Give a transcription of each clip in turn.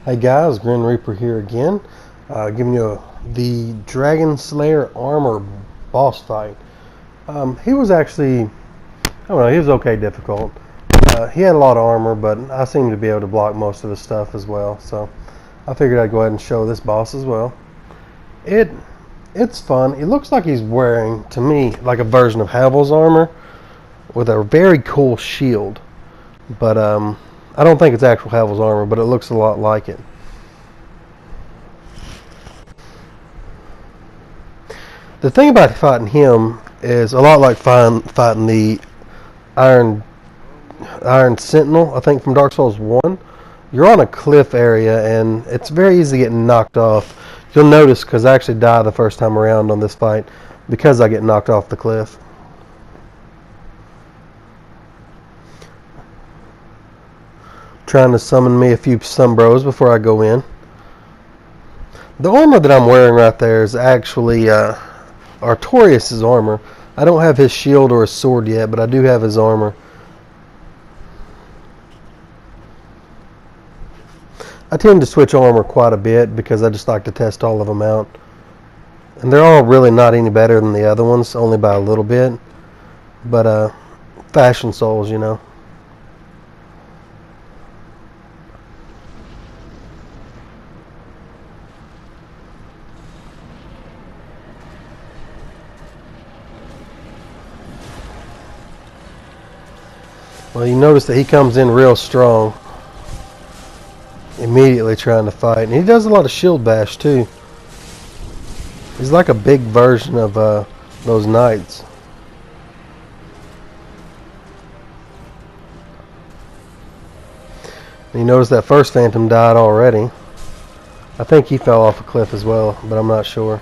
Hey guys, Grim Reaper here again, giving you the Dragon Slayer armor boss fight. He was actually, I don't know, he was okay difficult. He had a lot of armor, but I seemed to be able to block most of the stuff as well, so I figured I'd go ahead and show this boss as well. It's fun. It looks like he's wearing, to me, like a version of Havel's armor with a very cool shield, but I don't think it's actual Havel's armor, but it looks a lot like it. The thing about fighting him is a lot like fighting the Iron Sentinel, I think, from Dark Souls 1. You're on a cliff area, and it's very easy to get knocked off. You'll notice, because I actually die the first time around on this fight, because I get knocked off the cliff. Trying to summon me a few Sunbros before I go in. The armor that I'm wearing right there is actually Artorias' armor. I don't have his shield or his sword yet, but I do have his armor. I tend to switch armor quite a bit because I just like to test all of them out. And they're all really not any better than the other ones, only by a little bit. But fashion souls, you know. Well, you notice that he comes in real strong, immediately trying to fight. And he does a lot of shield bash too. He's like a big version of those knights. And you notice that first phantom died already. I think he fell off a cliff as well, but I'm not sure.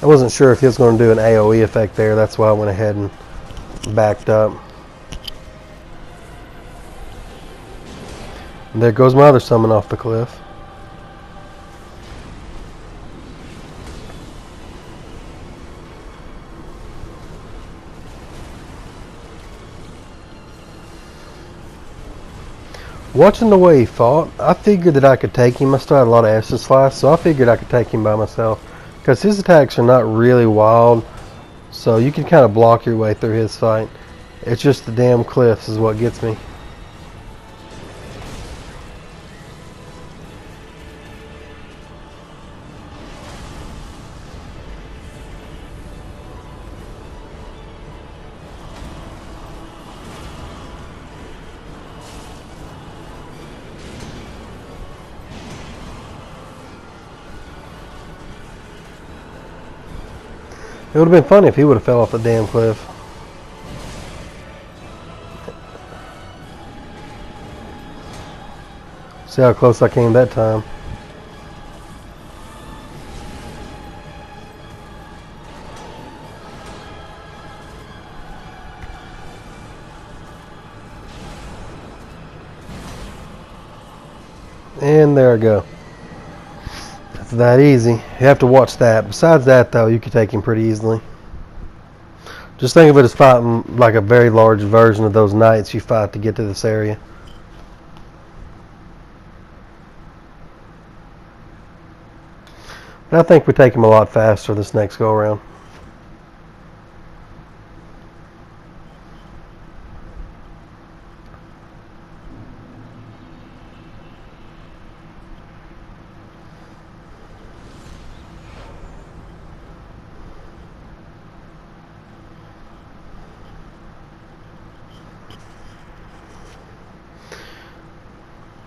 I wasn't sure if he was going to do an AoE effect there. That's why I went ahead and backed up. And there goes my other summon off the cliff. Watching the way he fought, I figured that I could take him. I still had a lot of Estus Flask, so I figured I could take him by myself. Because his attacks are not really wild, so you can kind of block your way through his fight. It's just the damn cliffs is what gets me. It would have been funny if he would have fell off the damn cliff. See how close I came that time. And there I go. It's that easy. You have to watch that. Besides that, though, you can take him pretty easily. Just think of it as fighting like a very large version of those knights you fight to get to this area. But I think we take him a lot faster this next go around.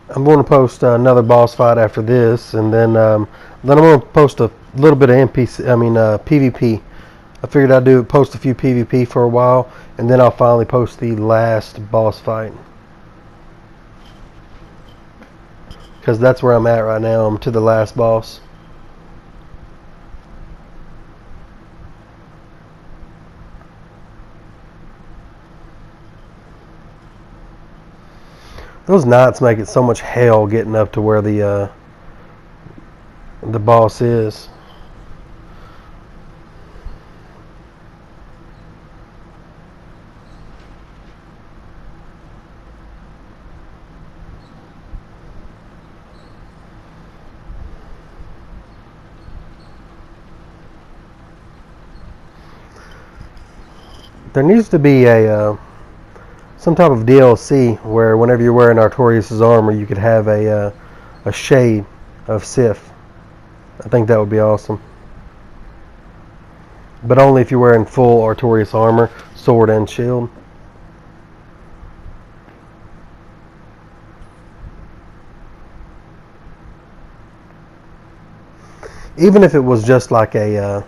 I'm going to post another boss fight after this, and then I'm going to post a little bit of PvP. I figured I'd post a few PvP for a while, and then I'll finally post the last boss fight. Because that's where I'm at right now. I'm to the last boss. Those knights make it so much hell getting up to where the boss is. There needs to be a some type of DLC where whenever you're wearing Artorias' armor, you could have a shade of Sif. I think that would be awesome. But only if you're wearing full Artorias armor, sword and shield. Even if it was just like a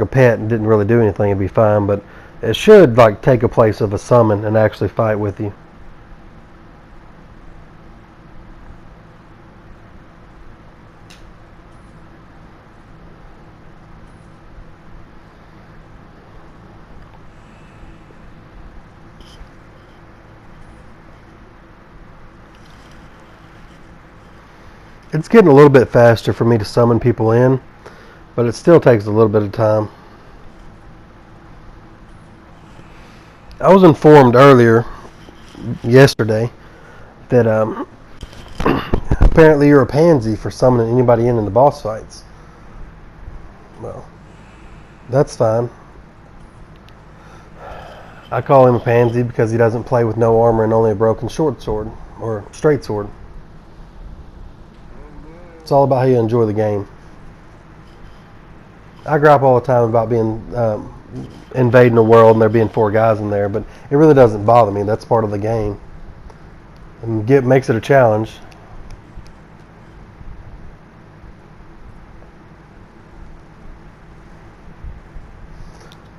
pet and didn't really do anything, it'd be fine. But it should like take a place of a summon and actually fight with you. It's getting a little bit faster for me to summon people in, but it still takes a little bit of time. I was informed earlier, yesterday, that apparently you're a pansy for summoning anybody in the boss fights. Well, that's fine. I call him a pansy because he doesn't play with no armor and only a broken short sword, or straight sword. It's all about how you enjoy the game. I gripe all the time about being invading a world and there being 4 guys in there, but it really doesn't bother me. That's part of the game. And makes it a challenge.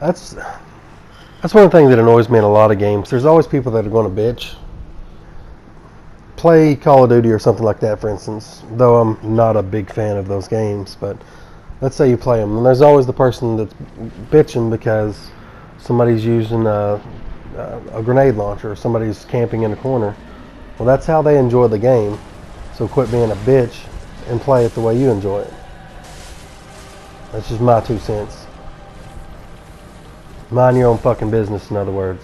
That's one of the things that annoys me in a lot of games. There's always people that are going to bitch. Play Call of Duty or something like that, for instance, though I'm not a big fan of those games, but let's say you play them, and there's always the person that's bitching because somebody's using a grenade launcher or somebody's camping in a corner. Well, that's how they enjoy the game, so quit being a bitch and play it the way you enjoy it. That's just my 2 cents. Mind your own fucking business, in other words.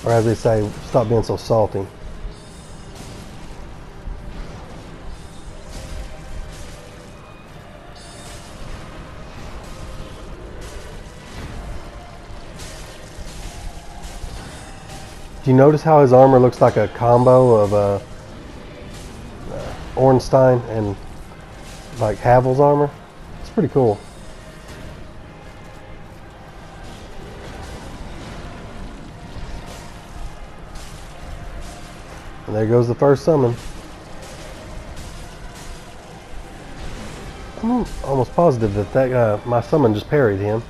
Or as they say, stop being so salty. Do you notice how his armor looks like a combo of Ornstein and like Havel's armor? It's pretty cool. And there goes the first summon. I'm almost positive that my summon just parried him.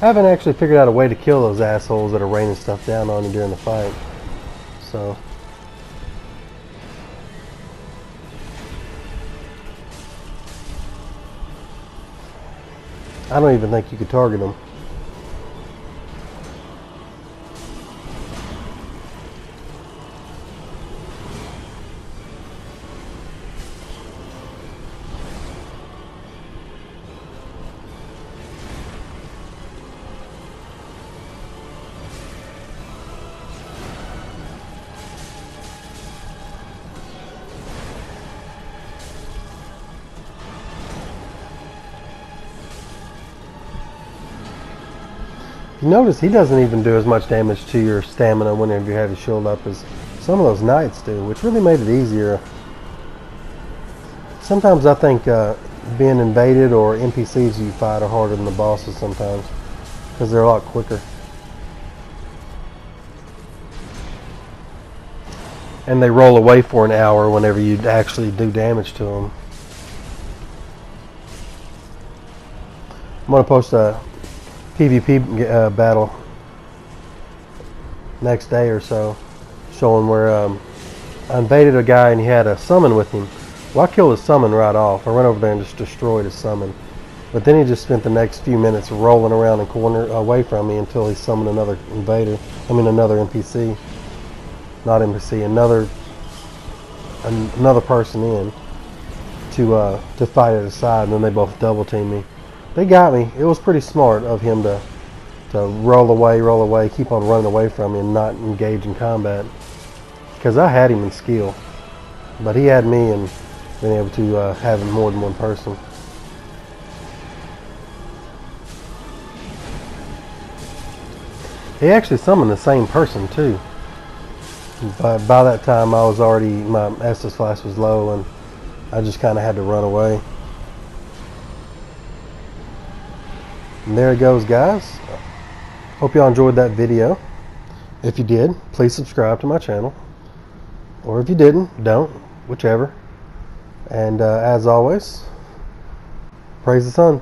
I haven't actually figured out a way to kill those assholes that are raining stuff down on you during the fight. So I don't even think you could target them. You notice he doesn't even do as much damage to your stamina whenever you have your shield up as some of those knights do, which really made it easier. Sometimes I think being invaded or NPCs you fight are harder than the bosses sometimes. because they're a lot quicker. And they roll away for an hour whenever you actually do damage to them. I'm going to post a PvP battle next day or so, showing where I invaded a guy and he had a summon with him. Well, I killed his summon right off. I went over there and just destroyed his summon. But then he just spent the next few minutes rolling around the corner away from me until he summoned another invader. I mean another NPC. Not NPC, another person in to fight at his side, and then they both double teamed me. They got me. It was pretty smart of him to roll away, keep on running away from me and not engage in combat. Because I had him in skill, but he had me and been able to have more than one person. He actually summoned the same person too. But by that time I was already, my Estus Flask was low and I just kind of had to run away. And there it goes, guys. Hope y'all enjoyed that video. If you did, please subscribe to my channel. Or if you didn't, don't. Whichever. And as always, praise the sun.